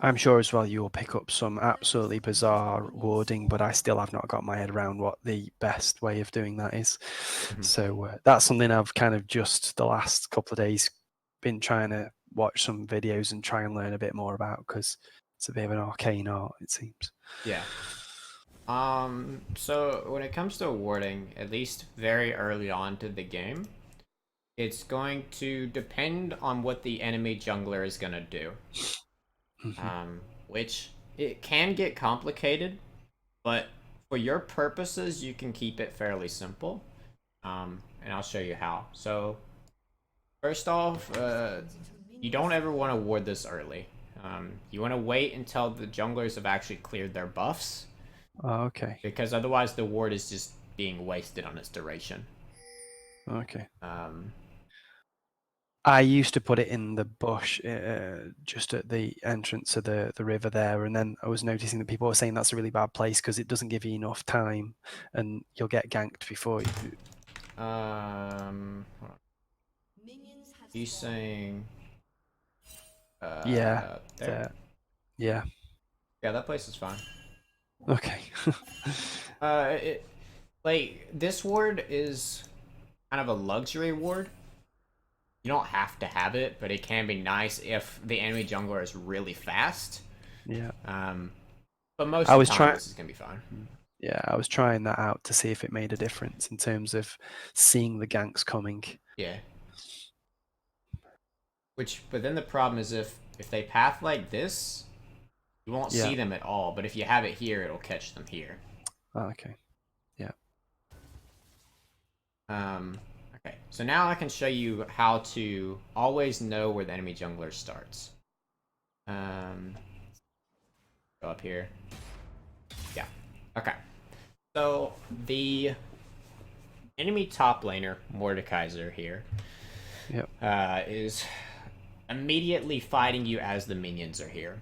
I'm sure as well you'll pick up some absolutely bizarre wording, but I still have not got my head around what the best way of doing that is. Mhm. So that's something I've kind of just the last couple of days been trying to watch some videos and try and learn a bit more about, because it's a bit of an arcane art, it seems. Yeah. So when it comes to warding, at least very early on to the game, it's going to depend on what the enemy jungler is gonna do. Mhm. Which it can get complicated, but for your purposes, you can keep it fairly simple. And I'll show you how. So first off, you don't ever want to ward this early. You want to wait until the junglers have actually cleared their buffs, Oh, okay. because otherwise the ward is just being wasted on its duration. Okay. Um, I used to put it in the bush, just at the entrance of the river there, and then I was noticing that people were saying that's a really bad place because it doesn't give you enough time, and you'll get ganked before you. hold on. He's saying Yeah, there. yeah. Yeah, that place is fine. Okay. It, like this ward is kind of a luxury ward. You don't have to have it, but it can be nice if the enemy jungler is really fast. Yeah. Um, but most I of the was time, trying. this is gonna be fine. Yeah, I was trying that out to see if it made a difference in terms of seeing the ganks coming. Yeah. But then the problem is if they path like this, you won't Yeah. see them at all. But if you have it here, it'll catch them here. Okay. Yeah. Okay. So now I can show you how to always know where the enemy jungler starts. Go up here. Yeah. Okay. So the enemy top laner, Mordekaiser here, Yep. is immediately fighting you as the minions are here.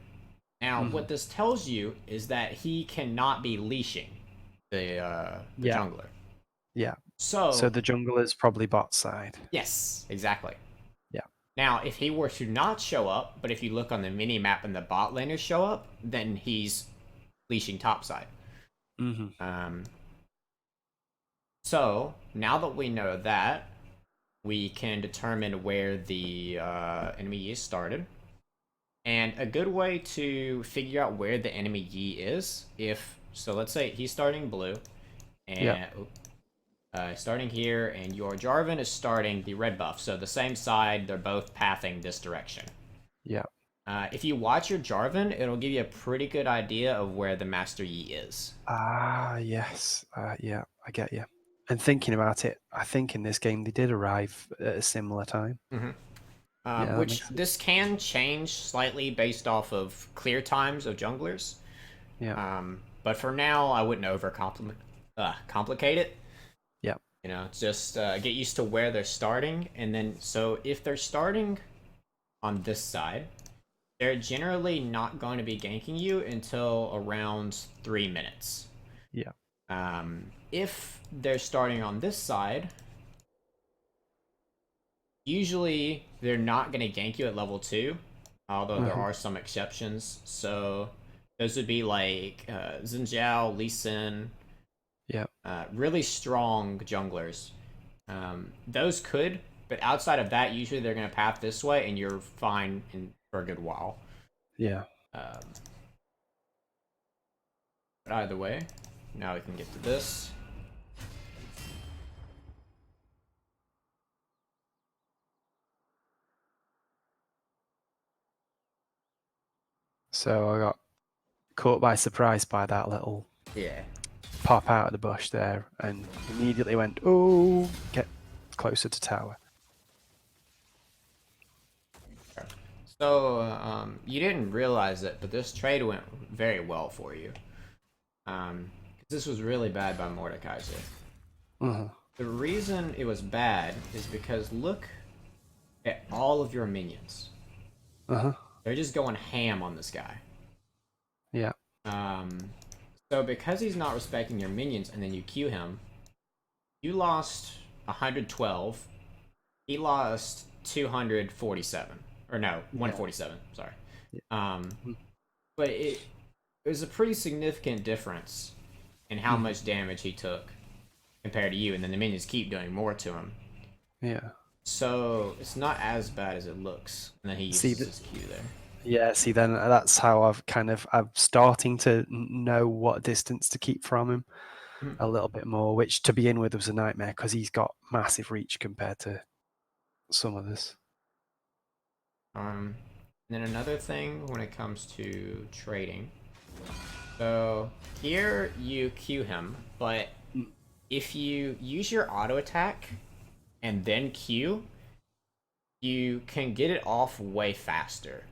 Now, what this tells you is that he cannot be leashing the Yeah. jungler. Yeah. So So, the jungle is probably bot side. yes, exactly. Yeah. Now, if he were to not show up, but if you look on the mini map and the bot laners show up, then he's leashing topside. Mm-hmm. So now that we know that, we can determine where the enemy is started. And a good way to figure out where the enemy Yi is, let's say he's starting blue, Yeah. and starting here, and your Jarvan is starting the red buff. So the same side, they're both pathing this direction. Yeah. If you watch your Jarvan, it'll give you a pretty good idea of where the Master Yi is. Ah, yes. Yeah, I get you. And thinking about it, I think in this game they did arrive at a similar time. Mm-hmm. Yeah, that Which makes sense. this can change slightly based off of clear times of junglers. Yeah. But for now, I wouldn't complicate it. Yeah. You know, just get used to where they're starting, and then so if they're starting on this side, they're generally not going to be ganking you until around 3 minutes. Yeah. If they're starting on this side, usually they're not going to gank you at level 2, although there are some exceptions. So those would be like Xin Zhao, Lee Sin, Yeah. really strong junglers. Those could, but outside of that, usually they're going to path this way, and you're fine for a good while. Yeah. But either way, now we can get to this. So I got caught by surprise by that little Yeah. pop out of the bush there, and immediately went, "Oh, get closer to tower." So you didn't realize it, but this trade went very well for you. This was really bad by Mordekaiser. The reason it was bad is because look at all of your minions. They're just going ham on this guy. Yeah. So because he's not respecting your minions, and then you Q him, you lost 112. He lost 247. Or no, 147. Sorry. but it was a pretty significant difference in how Mm. much damage he took compared to you, and then the minions keep doing more to him. Yeah. So it's not as bad as it looks. And then he See, uses his Q there. yeah, see, then that's how I'm starting to know what distance to keep from him Mhm. a little bit more, which to begin with was a nightmare because he's got massive reach compared to some others. And then another thing when it comes to trading. So here you Q him, but Mm. if you use your auto attack and then Q, you can get it off way faster.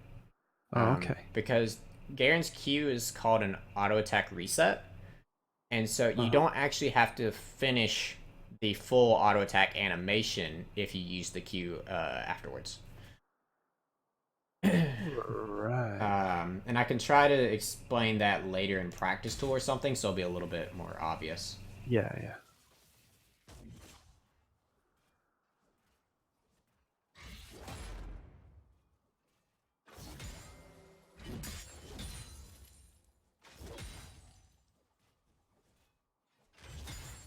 Oh, okay. Because Garen's Q is called an auto attack reset, and so you Uh-huh. don't actually have to finish the full auto attack animation if you use the Q afterwards. Right. And I can try to explain that later in practice tool or something, so it'll be a little bit more obvious. Yeah, yeah.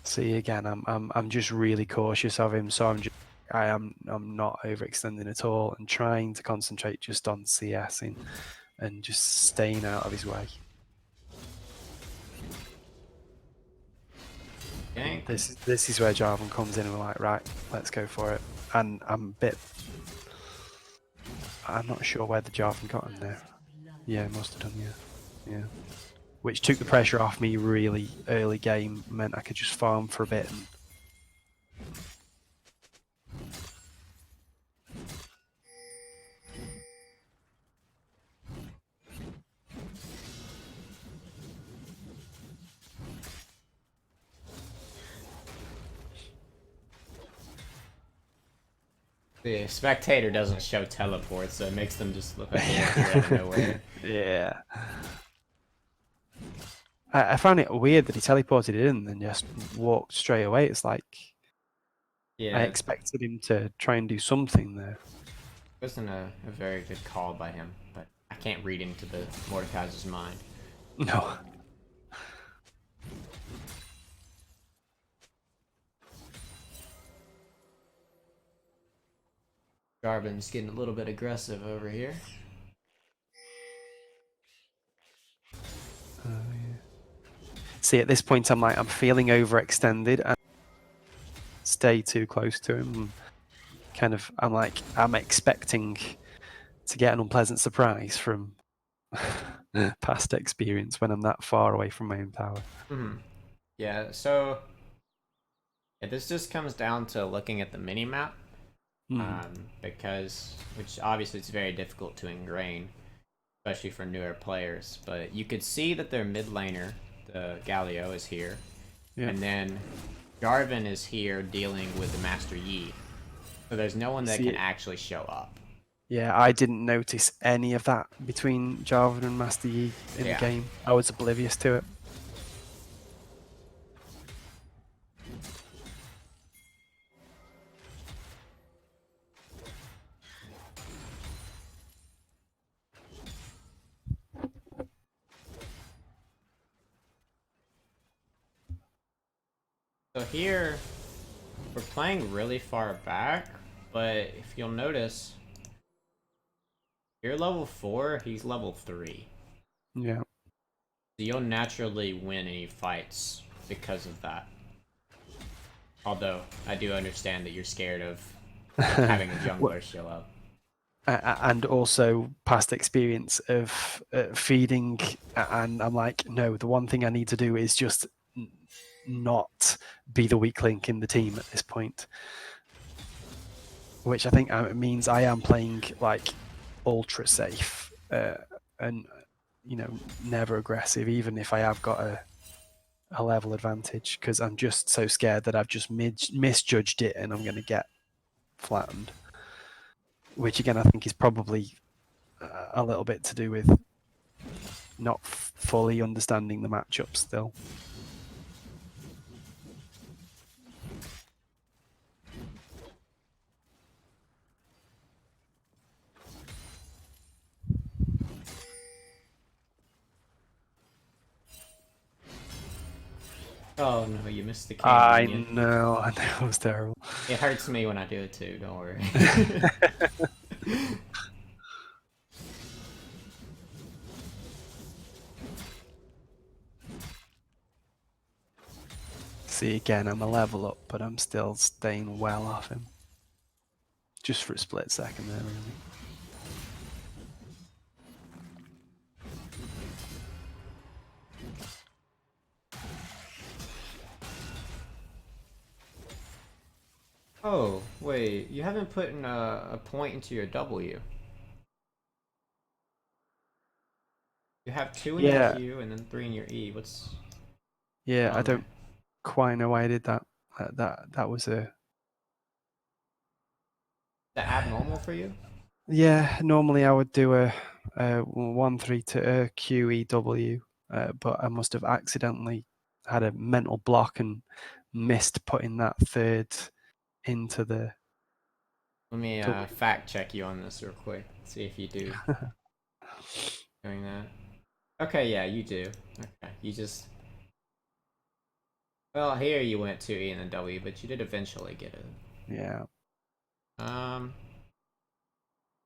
See, again, I'm just really cautious of him, so I'm not overextending at all and trying to concentrate just on CSing and just staying out of his way. Okay. This is where Jarvan comes in and we're like, right, let's go for it. And I'm not sure where the Jarvan got in there. Yeah, must have done, yeah. Yeah. Which took the pressure off me really early game, meant I could just farm for a bit and The spectator doesn't show teleport, so it makes them just look like they appear out of nowhere. yeah. I found it weird that he teleported in and then just walked straight away. It's like I Yeah, it expected him to try and do something there. wasn't a very good call by him, but I can't read into the Mordekaiser's mind. No. Garvin's getting a little bit aggressive over here. Yeah. See, at this point, I'm feeling overextended and stay too close to him. I'm expecting to get an unpleasant surprise from past experience when I'm that far away from my own tower. Mm-hmm. Yeah, so yeah, this just comes down to looking at the mini map, Mm. because which obviously it's very difficult to ingrain, especially for newer players. But you could see that their mid laner, the Galio, is here, Yeah. and then Jarvan is here dealing with the Master Yi. So there's no one that can See, actually show up. yeah, I didn't notice any of that between Jarvan and Master Yi in the Yeah. game. I was oblivious to it. So here we're playing really far back, but if you'll notice, you're level 4, he's level 3. Yeah. So you'll naturally win any fights because of that. Although, I do understand that you're scared of having a Well, jungler show up. and also past experience of feeding, and I'm like, no, the one thing I need to do is just not be the weak link in the team at this point, which I think means I am playing like ultra safe, and never aggressive, even if I have got a level advantage, because I'm just so scared that I've just misjudged it and I'm going to get flattened, which again I think is probably a little bit to do with not fully understanding the matchup still. Oh no, you missed the king I minion. know, I know, it was terrible. It hurts me when I do it too, don't worry. See, again, I'm a level up, but I'm still staying well off him. Just for a split second there, really. Oh, wait, you haven't put in a point into your W. You have 2 in your Yeah, Q and then 3 in your E. What's yeah, going I on there? don't quite know why I did that. That was a Is that abnormal for you? yeah. Normally I would do a 1-3 to a QEW, but I must have accidentally had a mental block and missed putting that third into the Let me W. fact check you on this real quick. See if you do doing that. Okay, yeah, you do. Okay, you just. Well, here you went to E and then W, but you did eventually get it. Yeah, Um.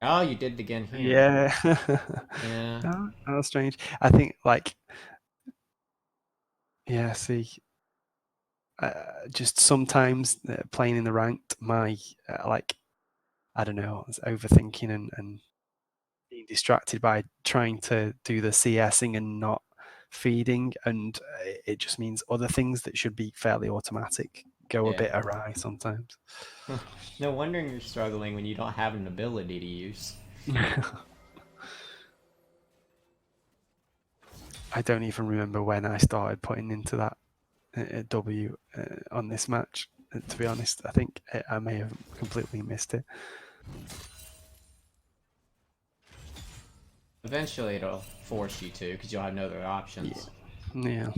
Oh, you did it again here. yeah. Yeah. Oh, that's strange. I think like yeah. See, just sometimes playing in the ranked, my like I don't know, I was overthinking and being distracted by trying to do the CSing and not feeding, and it just means other things that should be fairly automatic go a Yeah. bit awry sometimes. No wonder you're struggling when you don't have an ability to use. I don't even remember when I started putting into that W on this match. To be honest, I think I may have completely missed it. Eventually, it'll force you to, because you'll have no other Yeah, options. yeah.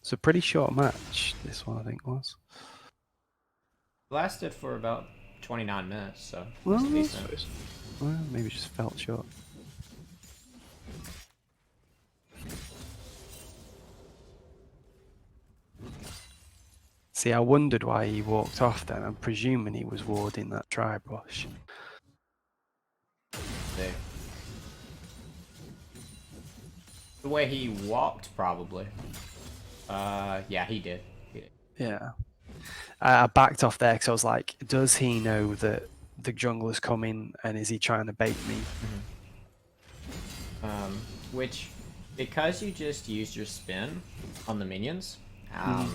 It's a pretty short match. This one, I think, was. Lasted for about 29 minutes, so Well, it's I decent. suppose. Well, maybe just felt short. See, I wondered why he walked off then. I'm presuming he was warding that tri-brush. See. The way he walked, probably. Yeah, he did. He did. Yeah. I backed off there because I was like, does he know that the jungler's coming and is he trying to bait me? Which, because you just used your spin on the minions, Mm.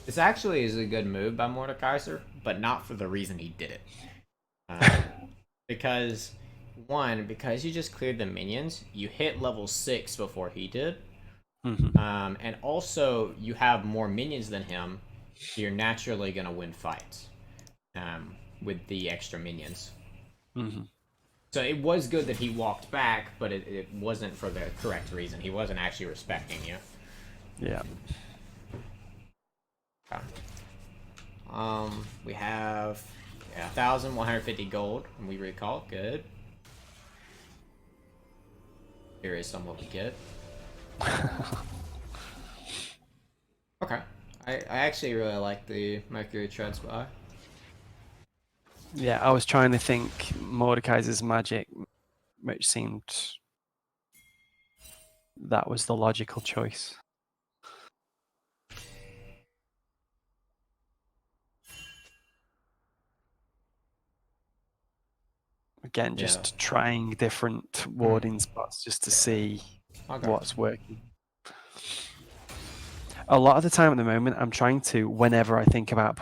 this actually is a good move by Mordekaiser, but not for the reason he did it. Um, because, one, because you just cleared the minions, you hit level 6 before he did. Mm-hmm. And also, you have more minions than him, so you're naturally going to win fights with the extra minions. Mm-hmm. So it was good that he walked back, but it wasn't for the correct reason. He wasn't actually respecting you. Yeah. Okay. We have 1,150 gold, and we recall. Good. Here is some what we get. Okay. I actually really like the Mercury Tread spy. Yeah, I was trying to think Mordekaiser's magic, which seemed that was the logical choice. Again, Yeah. just trying different warding spots just to see Okay. what's working. A lot of the time at the moment, I'm trying to, whenever I think about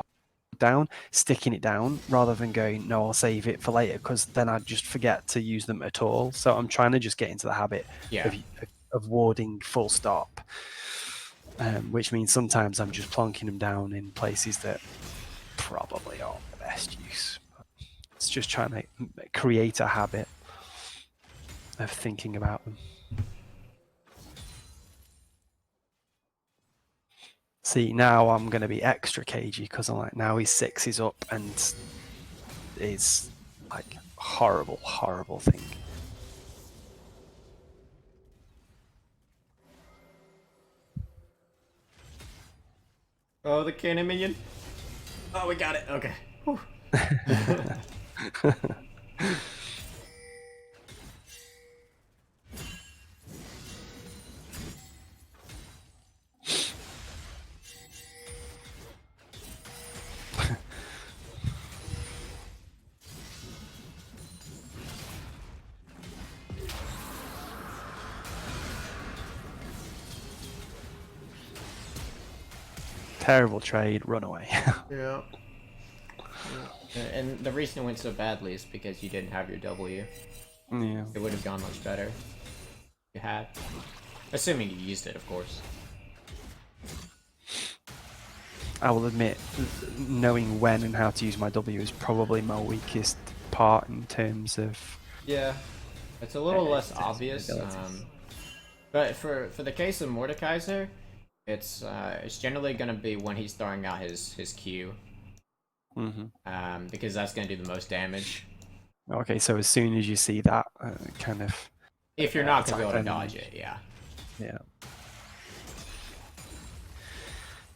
down, sticking it down rather than going, no, I'll save it for later, because then I just forget to use them at all. So I'm trying to just get into the habit Yeah. of warding full stop, which means sometimes I'm just plonking them down in places that probably aren't the best use. It's just trying to create a habit of thinking about them. See, now I'm going to be extra cagey because I'm like, now he's 6, he's up, and is like horrible, horrible thing. Oh, the cannon minion. Oh, we got it. Okay. Whew. Terrible trade, run away. Yeah. And the reason it went so badly is because you didn't have your W. Yeah. It would have gone much better if you had. Assuming you used it, of course. I will admit, knowing when and how to use my W is probably my weakest part in terms of. Yeah. It's a little less obvious. But for the case of Mordekaiser, it's generally gonna be when he's throwing out his Q. Because that's gonna do the most damage. Okay, so as soon as you see that kind of. If you're not gonna be able to dodge it, yeah. Yeah.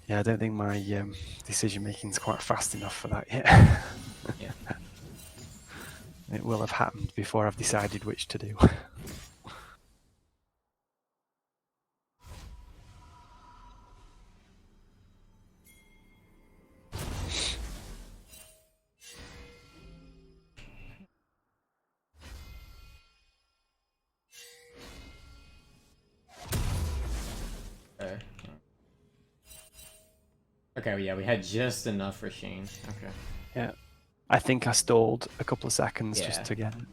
Yeah, I don't think my decision making is quite fast enough for that yet. Yeah. It will have happened before I've decided which to do. Okay, well, yeah, we had just enough for Sheen. Okay. Yeah. I think I stalled a couple of seconds Yeah. just to get it.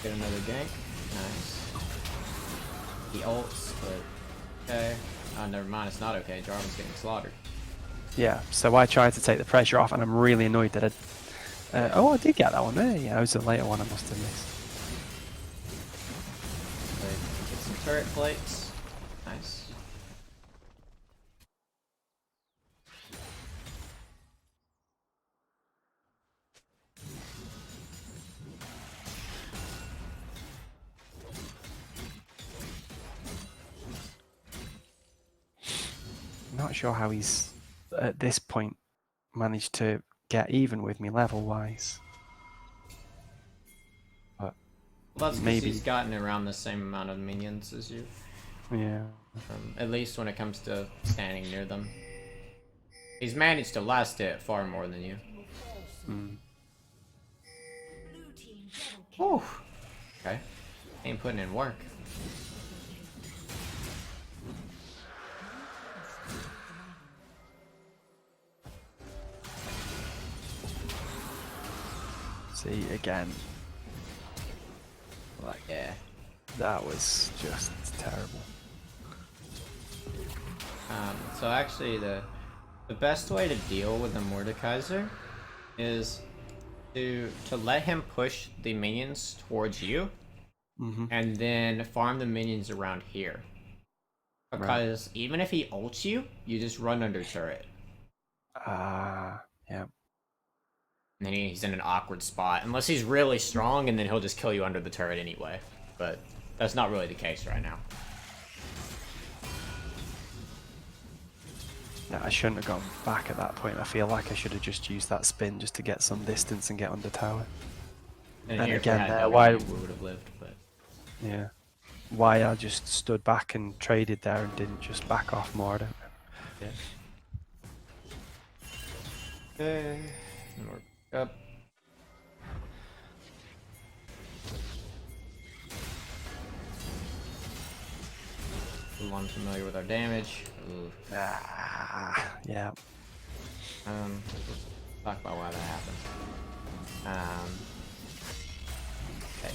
Get another gank. Nice. He ults, but okay. Oh, never mind, it's not okay. Jarvan's getting slaughtered. Yeah, so I tried to take the pressure off, and I'm really annoyed that I. Oh, I did get that one there. Yeah, it was a later one I must have missed. Get some turret plates. Nice. I'm not sure how he's at this point managed to get even with me level wise. But Well, that's maybe he's gotten around the same amount of minions as you. Yeah. At least when it comes to standing near them. He's managed to last it far more than you. Whew. Okay. Ain't putting in work. See again. Like, yeah. That was just terrible. So actually the best way to deal with the Mordekaiser is to let him push the minions towards you, and then farm the minions around here. Because even if he ults you, you just run under turret. Yeah. And then he's in an awkward spot. Unless he's really strong, and then he'll just kill you under the turret anyway. But that's not really the case right now. Yeah, I shouldn't have gone back at that point. I feel like I should have just used that spin just to get some distance and get under tower. And And here, again, there, why we would have lived, but yeah, why I just stood back and traded there and didn't just back off more, I don't know. Yeah. Okay. And we're up. Still unfamiliar with our damage. Ooh. Yeah. Talk about why that happened.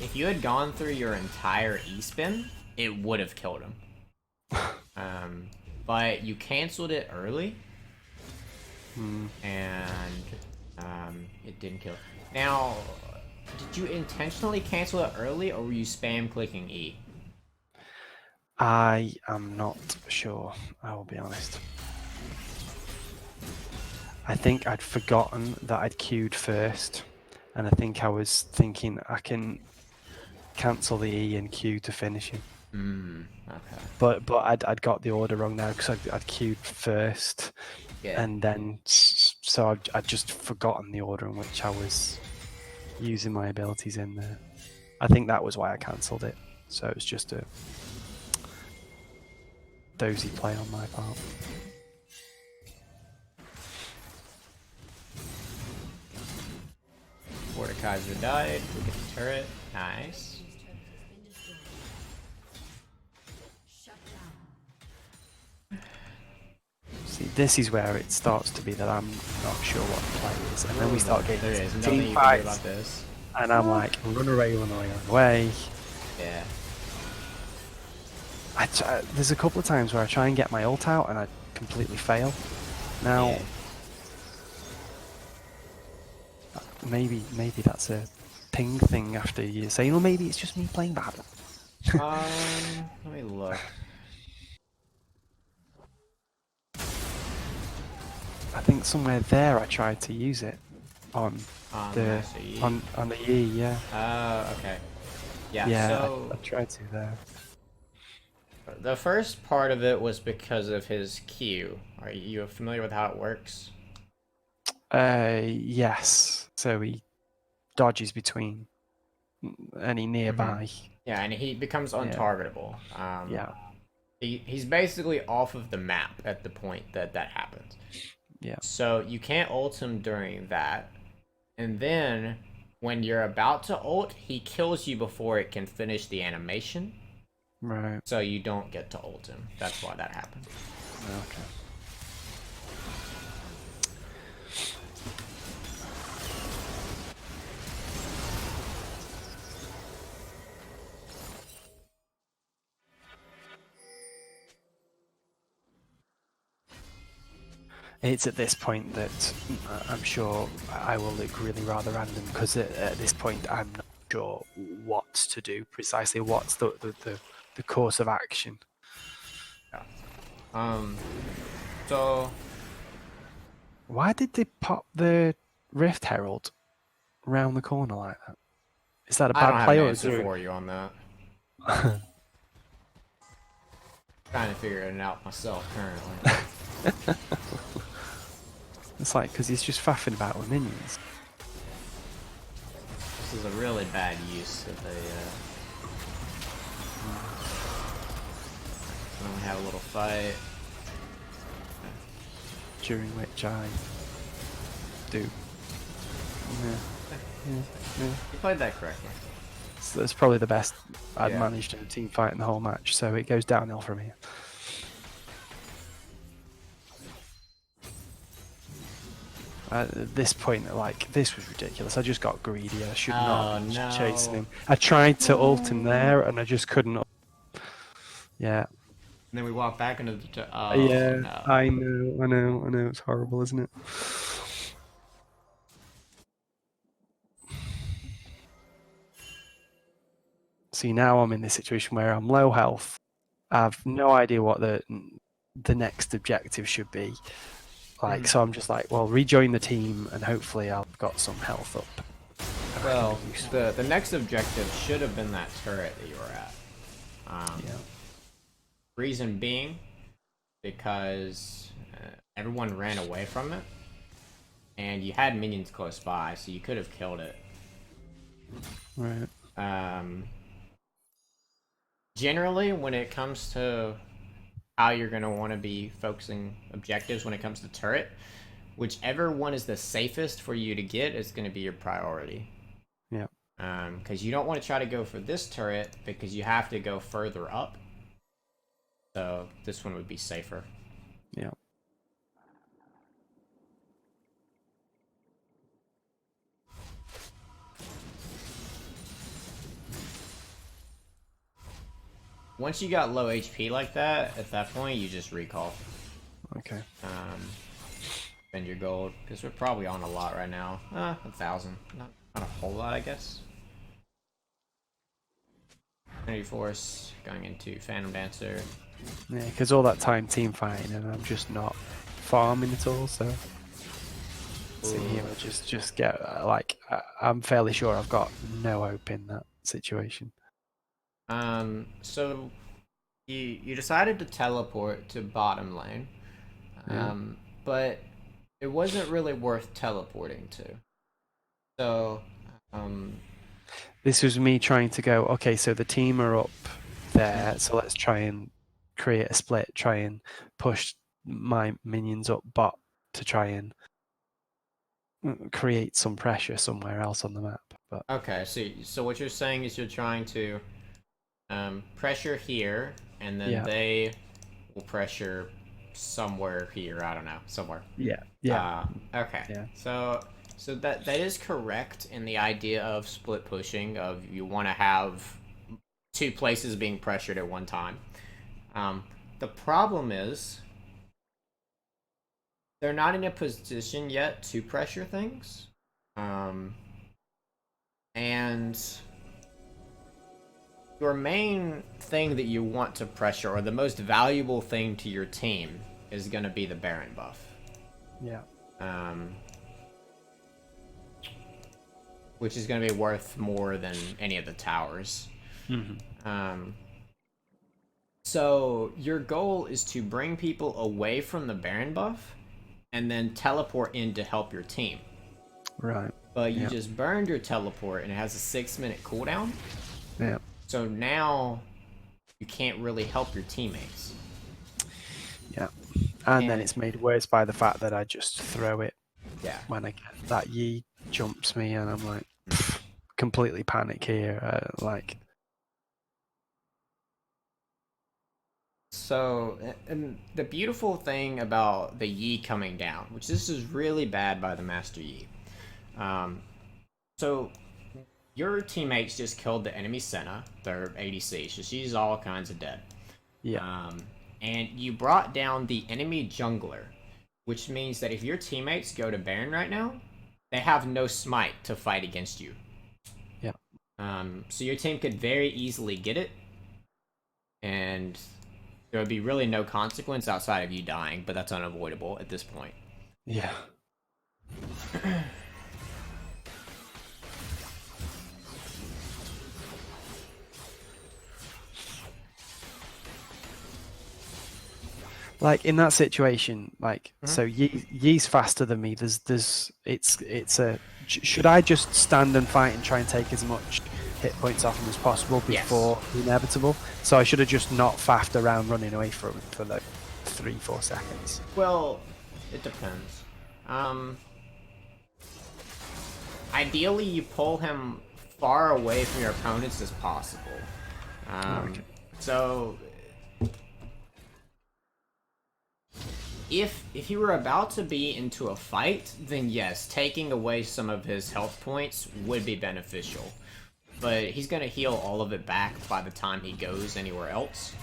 If you had gone through your entire E-spin, it would have killed him. But you canceled it early, and it didn't kill. Now, did you intentionally cancel it early, or were you spam clicking E? I am not sure, I will be honest. I think I'd forgotten that I'd queued first, and I think I was thinking I can cancel the E and Q to finish him. Okay. But I'd got the order wrong now because I'd queued first, Yeah. and then so I'd just forgotten the order in which I was using my abilities in there. I think that was why I cancelled it. So it was just a dozy play on my part. Mordekaiser died. We get the turret. Nice. See, this is where it starts to be that I'm not sure what the play is, and then we start getting There is nothing team you can do fights, about this. and I'm like, run away, run away, run away. Yeah. There's a couple of times where I try and get my ult out and I completely fail. Now, Yeah. maybe that's a ping thing after you say, or maybe it's just me playing bad. Let me look. I think somewhere there I tried to use it on the Master Yi. on the E, yeah. Okay. Yeah, Yeah, so I tried to there. the first part of it was because of his Q. Are you familiar with how it works? Yes. So he dodges between any nearby. Yeah, and he becomes Yeah. untargetable. Yeah. He's basically off of the map at the point that that happens. Yeah. So you can't ult him during that. And then when you're about to ult, he kills you before it can finish the animation. Right. So you don't get to ult him. That's why that happens. Okay. It's at this point that I'm sure I will look really rather random because at this point I'm not sure what to do precisely. What's the course of action? Yeah. So Why did they pop the Rift Herald round the corner like that? Is that a I don't bad have an play or is answer there? for you on that. Trying to figure it out myself currently. It's like because he's just faffing about with minions. This is a really bad use of a. When we have a little fight. During which I do. Yeah. You played that correctly. So that's probably the best I'd Yeah. managed in a team fight in the whole match. So it goes downhill from here. At this point, like, this was ridiculous. I just got greedy. I should not be chasing him. I tried to ult him there, and I just couldn't. Yeah. And then we walk back into the. Yeah, No. I know. It's horrible, isn't it? See, now I'm in this situation where I'm low health. I have no idea what the next objective should be. Like, so I'm just like, well, rejoin the team, and hopefully I've got some health up. Well, the next objective should have been that turret that you were at. Yeah. Reason being, because everyone ran away from it, and you had minions close by, so you could have killed it. Right. Generally, when it comes to how you're going to want to be focusing objectives when it comes to turret, whichever one is the safest for you to get is going to be your priority. Yeah. Because you don't want to try to go for this turret because you have to go further up. So this one would be safer. Yeah. Once you got low HP like that, at that point you just recall. Okay. Spend your gold because we're probably on a lot right now. 1,000, not a whole lot, I guess. Energy Force going into Phantom Dancer. Yeah, because all that time team fighting, and I'm just not farming at all. So sitting here, I just get like I'm fairly sure I've got no hope in that situation. So you decided to teleport to bottom lane, Yeah. but it wasn't really worth teleporting to. So, um, This was me trying to go, okay, so the team are up there, so let's try and create a split, try and push my minions up bot to try and create some pressure somewhere else on the map. But okay, so what you're saying is you're trying to pressure here, and then yeah, they will pressure somewhere here. I don't know, somewhere. yeah, yeah, Okay. yeah, So that is correct in the idea of split pushing. Of you want to have two places being pressured at one time. Um, the problem is they're not in a position yet to pressure things, um, and your main thing that you want to pressure, or the most valuable thing to your team, is going to be the Baron buff. yeah. Um, which is going to be worth more than any of the towers. Um, so your goal is to bring people away from the Baron buff and then teleport in to help your team. Right. But you Yeah. just burned your teleport and it has a 6-minute cooldown. Yeah. So now you can't really help your teammates. Yeah. And then And it's made worse by the fact that I just throw it yeah. when I get that Yi jumps me, and I'm like completely panic here. Like, So, and the beautiful thing about the Yi coming down, which this is really bad by the Master Yi. Um, so your teammates just killed the enemy Senna, their ADC, so she's all kinds of dead. yeah, Um, and you brought down the enemy jungler, which means that if your teammates go to Baron right now, they have no smite to fight against you. yeah, So your team could very easily get it, and there would be really no consequence outside of you dying, but that's unavoidable at this point. yeah. Like in that situation, like so Ye's faster than me. It's a. Should I just stand and fight and try and take as much hit points off him as possible before Yes. the inevitable? So I should have just not faffed around running away from him for like 3-4 seconds. Well, it depends. Ideally, you pull him far away from your opponents as possible. Okay. So if he were about to be into a fight, then yes, taking away some of his health points would be beneficial. But he's gonna heal all of it back by the time he goes anywhere else.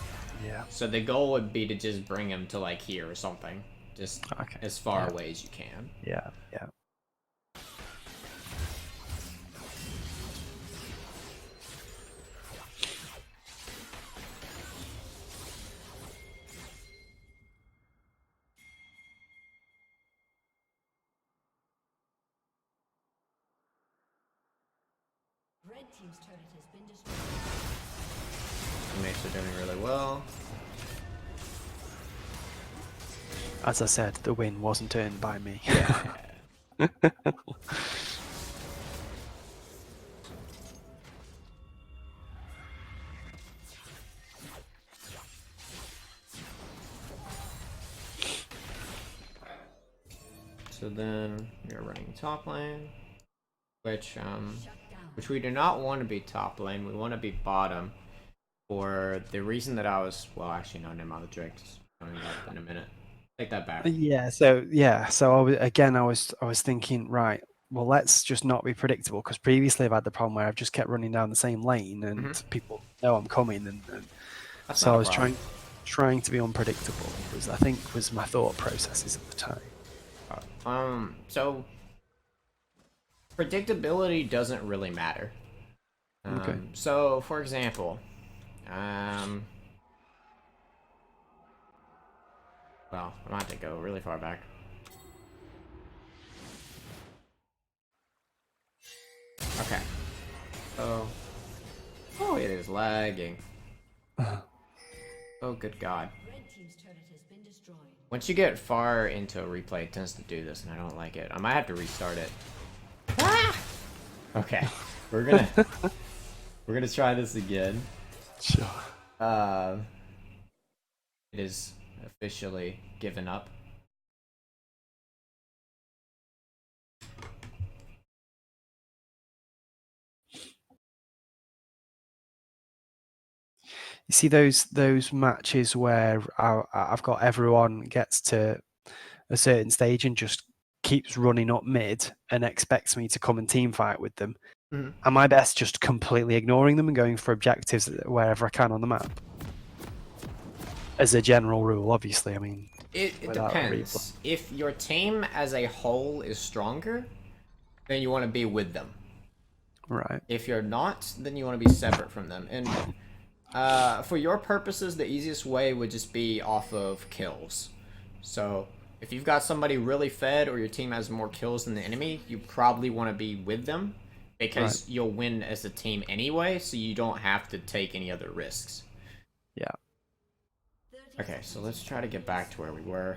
Yeah. So the goal would be to just bring him to like here or something, just Okay. as far Yeah. away as you can. Yeah. Yeah. Red team's turret has been destroyed. Teammates are doing really well. As I said, the win wasn't earned by me. Yeah. So then we are running top lane, which we do not want to be top lane. We want to be bottom. For the reason that I was, well, actually no, never mind. The Drake's coming up in a minute. Take that back. Yeah. So I was thinking, right. Well, let's just not be predictable, because previously I've had the problem where I've just kept running down the same lane and people know I'm coming, and That's so not I a was problem. trying to be unpredictable, was I think was my thought processes at the time. So predictability doesn't really matter. Okay. So for example, well, I might have to go really far back. Okay. Oh, it is lagging. Oh, good God. Red team's turret has been destroyed. Once you get far into a replay, it tends to do this, and I don't like it. I might have to restart it. Ah! Okay, we're gonna try this again. Sure. It is officially given up. You see those matches where I've got everyone gets to a certain stage and just keeps running up mid and expects me to come and team fight with them. Mhm. Am I best just completely ignoring them and going for objectives wherever I can on the map? As a general rule, obviously. I mean, It without a depends. If your team as a whole is stronger, then you want to be with them. right. If you're not, then you want to be separate from them. And for your purposes, the easiest way would just be off of kills. So if you've got somebody really fed or your team has more kills than the enemy, you probably want to be with them because Right. you'll win as a team anyway, so you don't have to take any other risks. Yeah. Okay, so let's try to get back to where we were.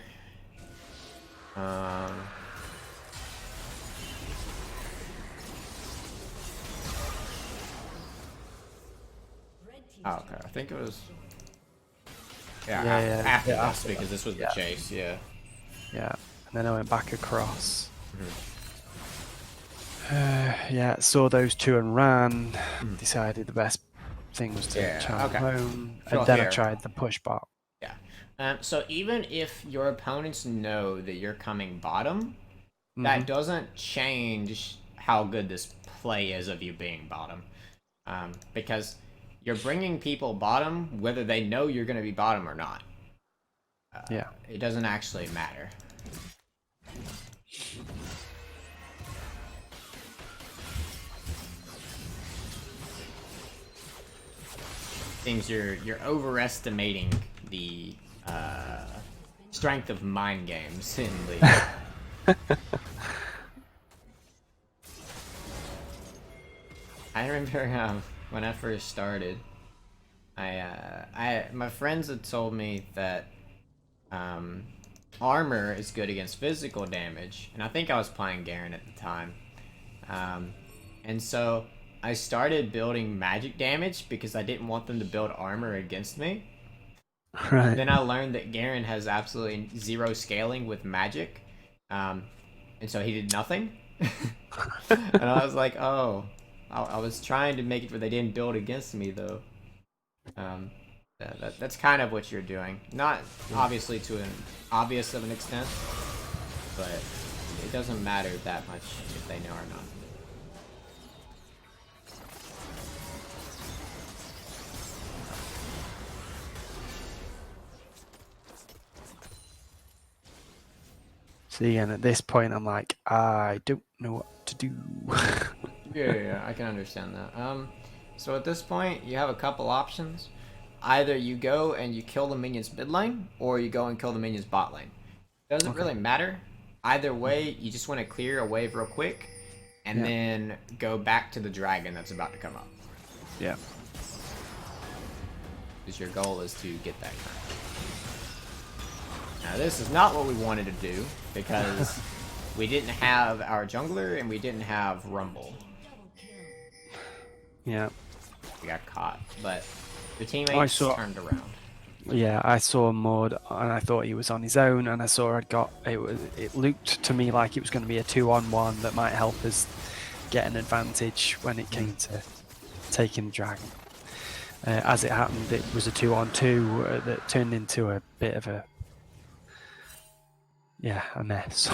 Oh, okay, I think it was... Yeah, after yeah, this, because this was the chase, yeah. Yeah. And then I went back across. Yeah, saw those two and ran. Decided the best thing was to channel home. So And then I here. tried the push bot. Yeah. So even if your opponents know that you're coming bottom, that doesn't change how good this play is of you being bottom. Because you're bringing people bottom whether they know you're going to be bottom or not. Yeah. It doesn't actually matter. Things you're overestimating the strength of mind games in the. I remember when I first started, my friends had told me that armor is good against physical damage, and I think I was playing Garen at the time, and so I started building magic damage because I didn't want them to build armor against me. Right. Then I learned that Garen has absolutely zero scaling with magic, and so he did nothing. And I was like, oh, I was trying to make it where they didn't build against me though. That's kind of what you're doing. Not obviously to an obvious of an extent, but it doesn't matter that much if they know or not. See, and at this point, I'm like, I don't know what to do. Yeah, I can understand that. So at this point, you have a couple options. Either you go and you kill the minions mid lane, or you go and kill the minions bot lane. Doesn't really matter. Either way, you just want to clear a wave real quick, and then go back to the dragon that's about to come up. Yeah. Because your goal is to get that crown. Now this is not what we wanted to do, because we didn't have our jungler and we didn't have Rumble. Yeah. We got caught, but the teammates turned around. Yeah, I saw Maud and I thought he was on his own, and I saw it looked to me like it was going to be a 2-on-1 that might help us get an advantage when it came to taking the dragon. As it happened, it was a 2-on-2 that turned into a bit of a mess.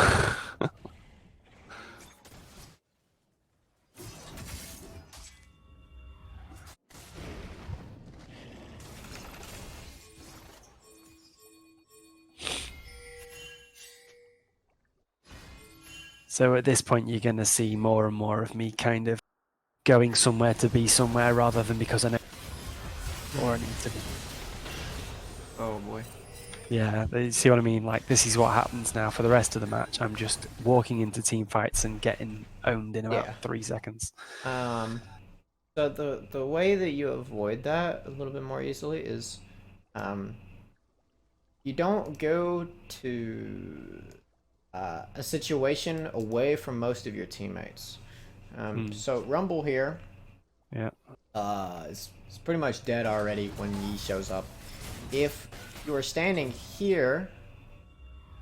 So at this point, you're going to see more and more of me kind of going somewhere to be somewhere rather than because I know or I need to be. Oh boy. Yeah, you see what I mean? Like, this is what happens now for the rest of the match. I'm just walking into team fights and getting owned in about 3 seconds. So the way that you avoid that a little bit more easily is You don't go to a situation away from most of your teammates. So Rumble here Yeah. is pretty much dead already when Yi shows up. If you are standing here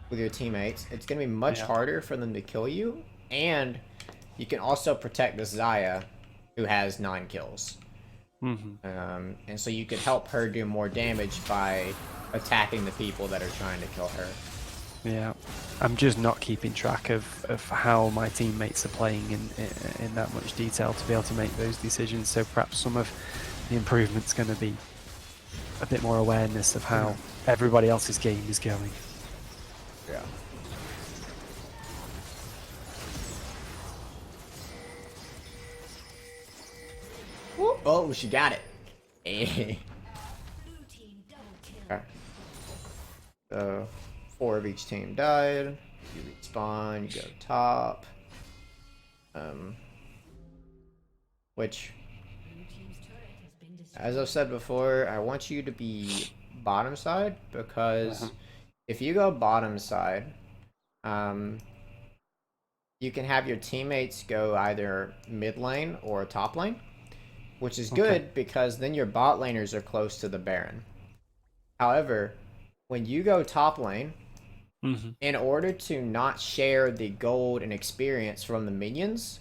with your teammates, it's going to be much harder for them to kill you, and you can also protect this Xayah, who has 9 kills. And so you could help her do more damage by attacking the people that are trying to kill her. Yeah, I'm just not keeping track of how my teammates are playing in that much detail to be able to make those decisions. So perhaps some of the improvement's going to be a bit more awareness of how everybody else's game is going. Yeah. Oh, she got it. Okay. So 4 of each team died. You respawn, you go top. Which, as I've said before, I want you to be bottom side, because if you go bottom side, you can have your teammates go either mid lane or top lane, which is good because then your bot laners are close to the Baron. However, when you go top lane, in order to not share the gold and experience from the minions,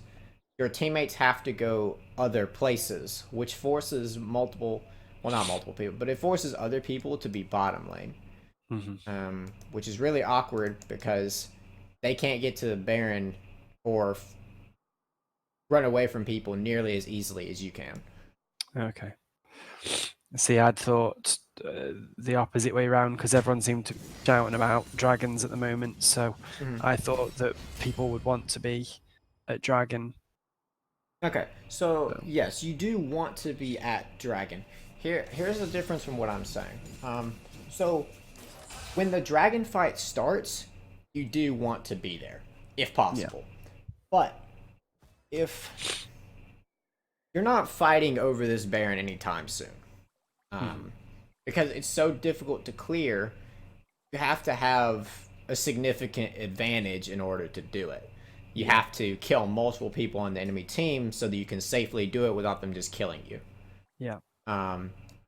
your teammates have to go other places, which forces multiple, well, not multiple people, but it forces other people to be bottom lane. Which is really awkward because they can't get to the Baron or run away from people nearly as easily as you can. Okay. See, I'd thought the opposite way around, because everyone seemed to be shouting about dragons at the moment. So I thought that people would want to be at dragon. Okay, so yes, you do want to be at dragon. Here's the difference from what I'm saying. So when the dragon fight starts, you do want to be there, if possible. But if you're not fighting over this Baron anytime soon, because it's so difficult to clear, you have to have a significant advantage in order to do it. You have to kill multiple people on the enemy team so that you can safely do it without them just killing you. Yeah.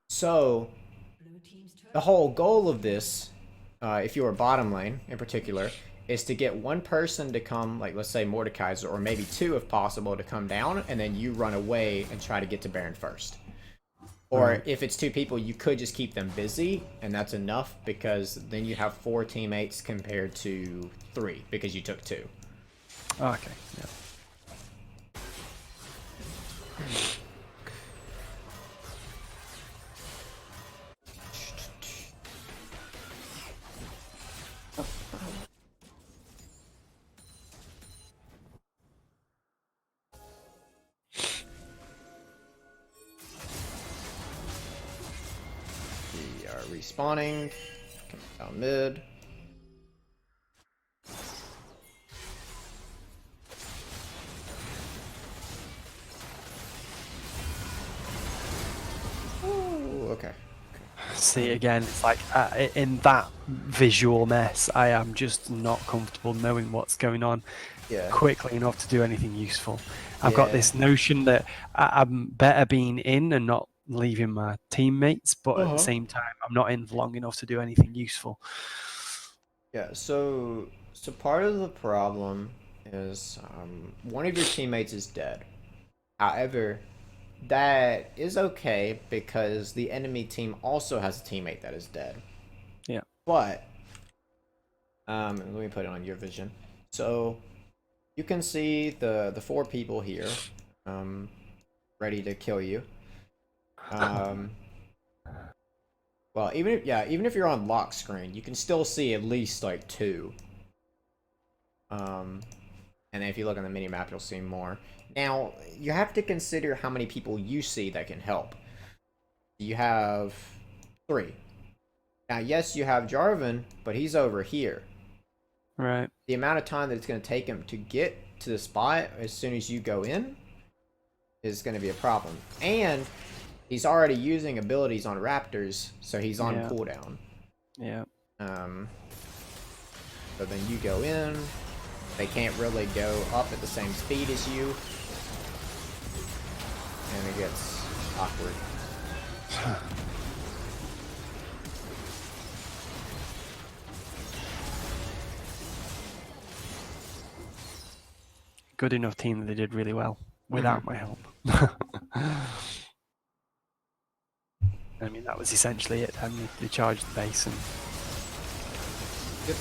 So the whole goal of this, if you are bottom lane in particular, is to get one person to come, like let's say Mordekaiser, or maybe 2 if possible, to come down, and then you run away and try to get to Baron first. Or if it's 2 people, you could just keep them busy, and that's enough, because then you have 4 teammates compared to 3, because you took 2. Okay. Yeah. We are respawning. Coming down mid. Ooh, okay. See, again, it's like in that visual mess, I am just not comfortable knowing what's going on quickly enough to do anything useful. I've got this notion that I'm better being in and not leaving my teammates, but at the same time, I'm not in long enough to do anything useful. Yeah, so part of the problem is one of your teammates is dead. However, that is okay because the enemy team also has a teammate that is dead. Yeah. But let me put it on your vision. So you can see the 4 people here ready to kill you. Well, even if you're on lock screen, you can still see at least like 2. And then if you look on the mini map, you'll see more. Now, you have to consider how many people you see that can help. You have 3. Now, yes, you have Jarvan, but he's over here. Right. The amount of time that it's going to take him to get to the spot as soon as you go in is going to be a problem. And he's already using abilities on raptors, so he's on Yeah. cooldown. Yeah. So then you go in. They can't really go up at the same speed as you, and it gets awkward. Good enough team that they did really well without my help. I mean, that was essentially it. And they charged the base and. Yep.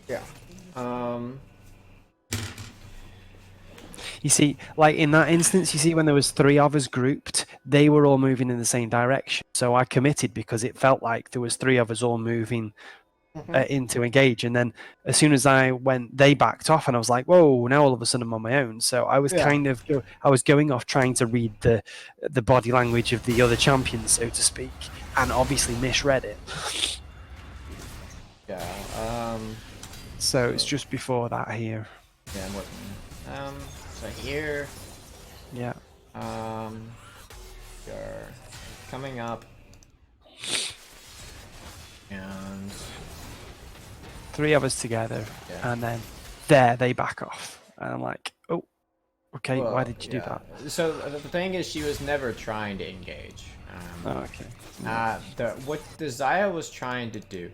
Yeah. You see, like in that instance, you see when there was 3 of us grouped, they were all moving in the same direction. So I committed because it felt like there was 3 of us all moving in to engage. And then as soon as I went, they backed off, and I was like, "Whoa!" Now all of a sudden I'm on my own. So I was kind of, I was going off trying to read the body language of the other champions, so to speak, and obviously misread it. Yeah. So it's just before that here. Yeah, I'm looking. So here, Yeah. you're coming up, and 3 of us together, yeah. and then there they back off, and I'm like, "Oh, okay. Why Well, did you do that?" So the thing is, she was never trying to engage. Oh, okay. What the Zaya was trying to do,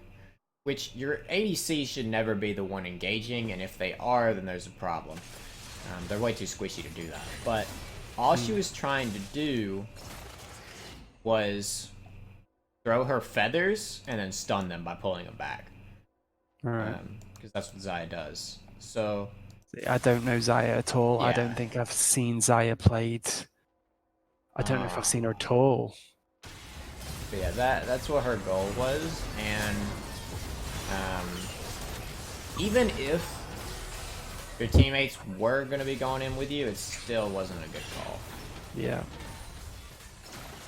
which your ADC should never be the one engaging, and if they are, then there's a problem. They're way too squishy to do that. But all she was trying to do was throw her feathers and then stun them by pulling them back. All right. Because that's what Zaya does. So I don't know Zaya at all. I Yeah. don't think I've seen Zaya played. I don't know if I've seen her at all. But yeah, that's what her goal was, and even if your teammates were gonna be going in with you, it still wasn't a good call. Yeah.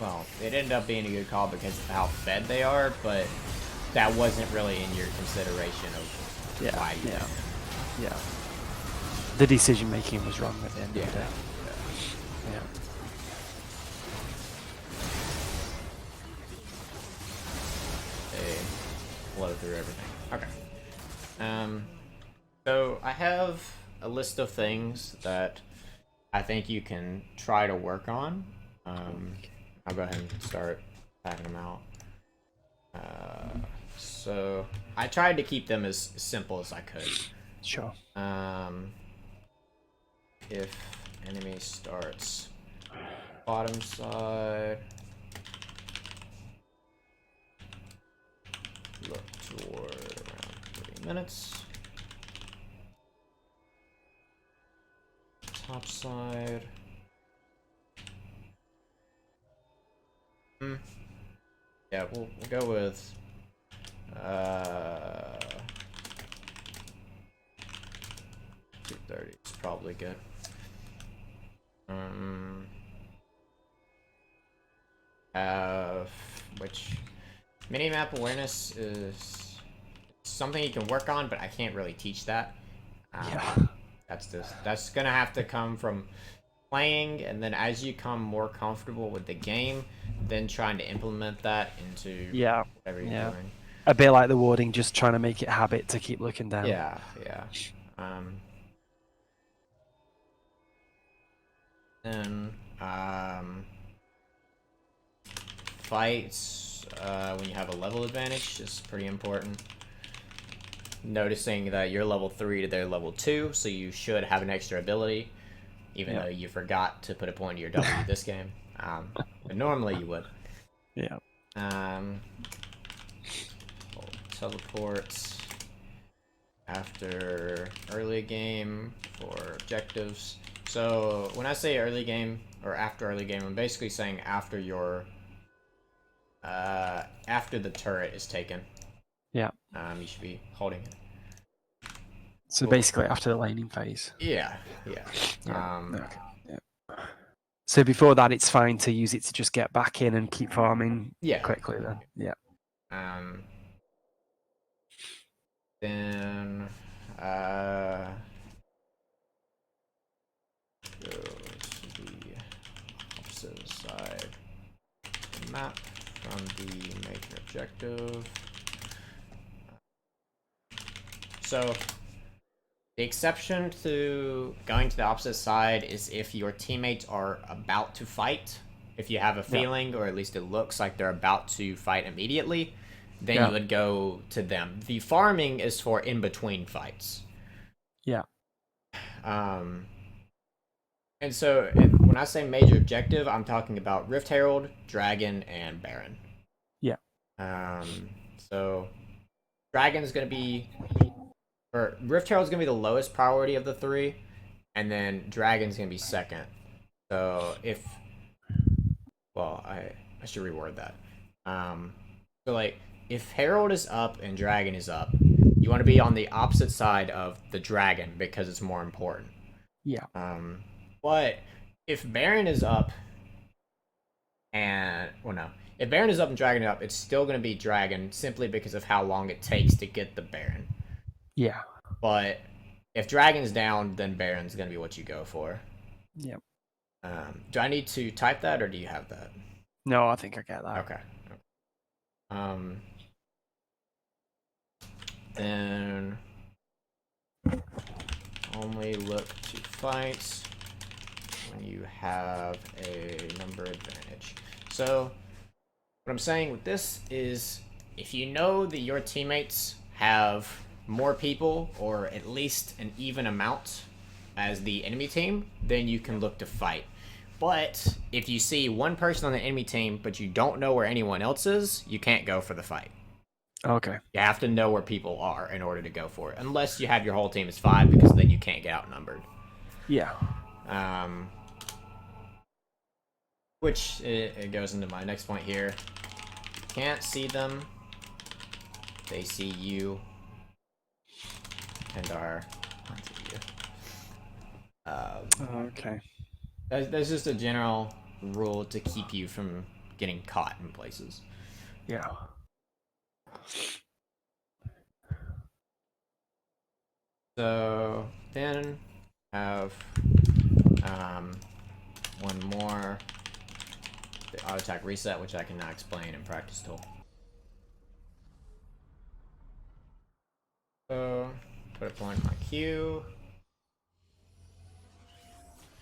Well, it ended up being a good call because of how fed they are, but that wasn't really in your consideration of why you did. Yeah. The decision making was wrong at the end of the day. Yeah. They blow through everything. Okay. So I have a list of things that I think you can try to work on. I'll go ahead and start packing them out. So I tried to keep them as simple as I could. Sure. If enemy starts bottom side, look toward around 30 minutes. Top side. Yeah, we'll go with 230 is probably good. Which minimap awareness is something you can work on, but I can't really teach that. Yeah. That's gonna have to come from playing, and then as you become more comfortable with the game, then trying to implement that into whatever you're doing. A bit like the warding, just trying to make it habit to keep looking down. Yeah. Then fights when you have a level advantage is pretty important. Noticing that you're level 3 to their level 2, so you should have an extra ability, even though you forgot to put a point to your W this game. But normally you would. Yeah. Teleports after early game for objectives. So when I say early game or after early game, I'm basically saying after your after the turret is taken. Yeah. You should be holding it. So basically after the laning phase. Yeah. So before that, it's fine to use it to just get back in and keep farming quickly then. Yeah. Then go to the map from the major objective. So the exception to going to the opposite side is if your teammates are about to fight. If you have a feeling, or at least it looks like they're about to fight immediately, then you would go to them. The farming is for in between fights. Yeah. And so when I say major objective, I'm talking about Rift Herald, Dragon, and Baron. Yeah. So Dragon's gonna be, or Rift Herald's gonna be the lowest priority of the three, and then Dragon's gonna be second. So I should reword that. So like if Herald is up and Dragon is up, you want to be on the opposite side of the Dragon because it's more important. Yeah. But if Baron is up if Baron is up and Dragon is up, it's still going to be Dragon simply because of how long it takes to get the Baron. Yeah. But if Dragon's down, then Baron's going to be what you go for. Yep. Do I need to type that, or do you have that? No, I think I get that. Okay. Then only look to fight when you have a number advantage. So what I'm saying with this is if you know that your teammates have more people, or at least an even amount as the enemy team, then you can look to fight. But if you see one person on the enemy team, but you don't know where anyone else is, you can't go for the fight. Okay. You have to know where people are in order to go for it. Unless you have your whole team as 5, because then you can't get outnumbered. Yeah. Which it goes into my next point here. You can't see them. They see you. And are onto you. Okay. That's just a general rule to keep you from getting caught in places. Yeah. So then have one more, the auto attack reset, which I can now explain in practice tool. So put a point in my queue.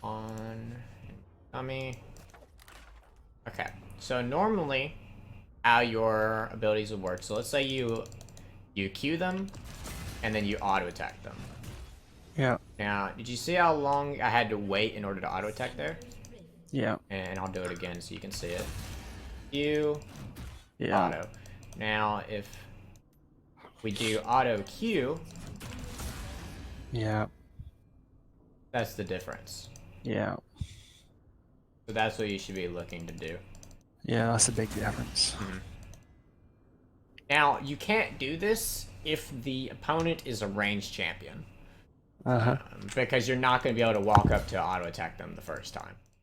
On dummy. Okay, so normally how your abilities would work. So let's say you queue them and then you auto attack them. Yeah. Now, did you see how long I had to wait in order to auto attack there? Yeah. And I'll do it again so you can see it. Queue, Yeah. auto. Now, if we do auto queue, Yeah. that's the difference. Yeah. So that's what you should be looking to do. Yeah, that's a big difference. Now, you can't do this if the opponent is a ranged champion. Uh-huh. Because you're not going to be able to walk up to auto attack them the first time.